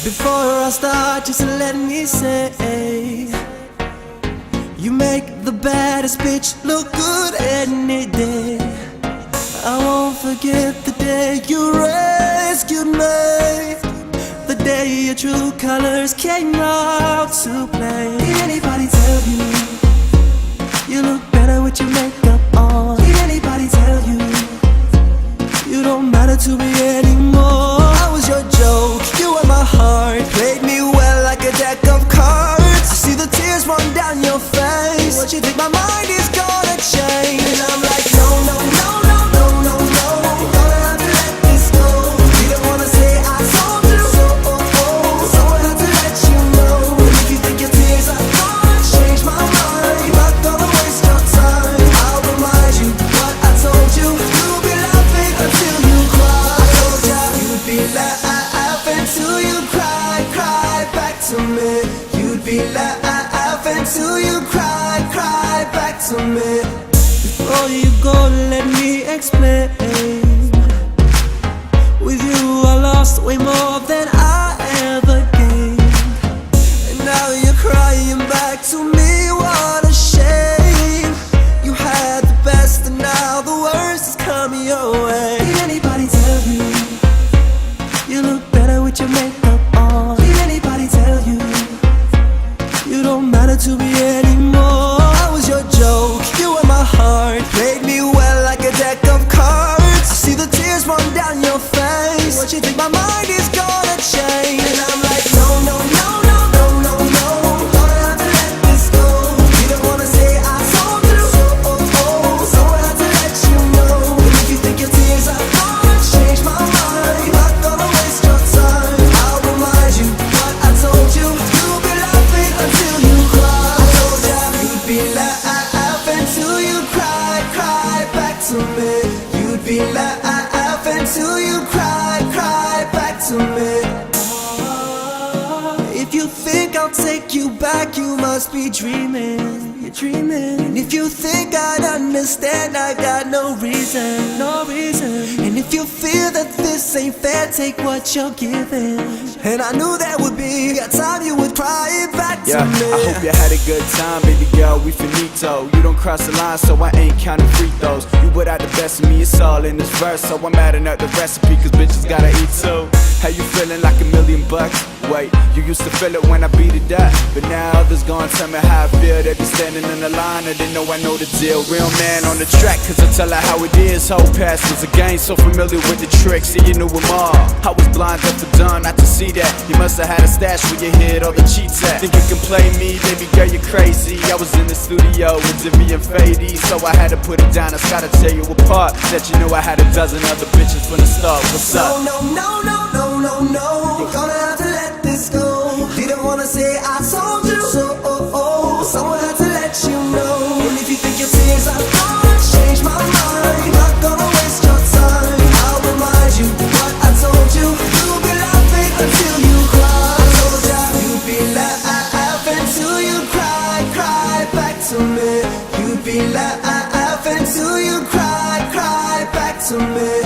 Before I start, just let me say, you make the baddest bitch look good any day. I won't forget the day you rescued me, the day your true colors came out to play. Did anybody tell you you look better with your makeup on? Did anybody tell you you don't matter to me anymore? I was your joke, you were my heart, played me well like a deck of cards. I see the tears run down your face. What you think my mind is gonna change? And I'm like, no, no, no, no, no, no, no, gonna have to let this go. You don't wanna say I told you so, so I have to let you know. And if you think your tears are gonna change my mind, I'm not gonna waste your time. I'll remind you what I told you. You'll be laughing until you cry. I told ya you'd be laughing till you cry, cry back to me. You'd be laughing till you cry, cry back to me. Before you go, let me explain. With you I lost way more than I ever gained, and now you're crying back to me. What a shame. You had the best and now the worst is coming your way. Did anybody tell you you look better with your makeup on? Did anybody tell you you don't matter to me anymore? I was your joke, you were my heart, played me well like a deck of cards. I see the tears run down your face. What you think my mind is gonna change? And I'm like, no, no, no, no, no, no, no, gonna have to let this go. You don't wanna say I told you so I have to let you know. And if you think your tears are gonna change my mind, I'm not gonna waste your time. I'll remind you what I told you. You'll be laughing until you cry. I told ya you'd be laughing till you cry, cry back to me. You'd be laughing till you cry, cry back to me. If you think I'll take you back, you must be dreaming. You're dreaming. And if you think I'd understand, I got no reason, no reason. And if you feel that this ain't fair, take what you're giving. And I knew that would be a time you would cry it back to me. I hope you had a good time, baby girl, we finito. You don't cross the line, so I ain't counting free throws. You put out the best of me, it's all in this verse. So I'm adding up the recipe, cause bitches gotta eat too. How you feeling, like $1,000,000? Wait, you used to feel it when I beat it up, but now others gonna tell me how I feel. They be standing in the line and they know I know the deal. Real man on the track, cause I tell her how it is. Whole past was a game, so familiar with the tricks, see you knew them all. I was blind up to done, not to see that. You must have had a stash where you hid all the cheats at. Think you can play me, baby girl, you're crazy. I was in the studio with Jimmy and Fady, so I had to put it down. I gotta tear you apart, that you know I had a dozen other bitches from the start. What's up? No, no, no, no, no, no, no, gonna have to let this go. Didn't wanna say I told you so, someone had to let you know. And if you think your tears are gonna change my mind, I'm not gonna waste your time. I'll remind you what I told you. You'll be laughing until you cry. I told ya you'd be laughing till you cry, cry back to me. You'd be laughing till you cry, cry back to me.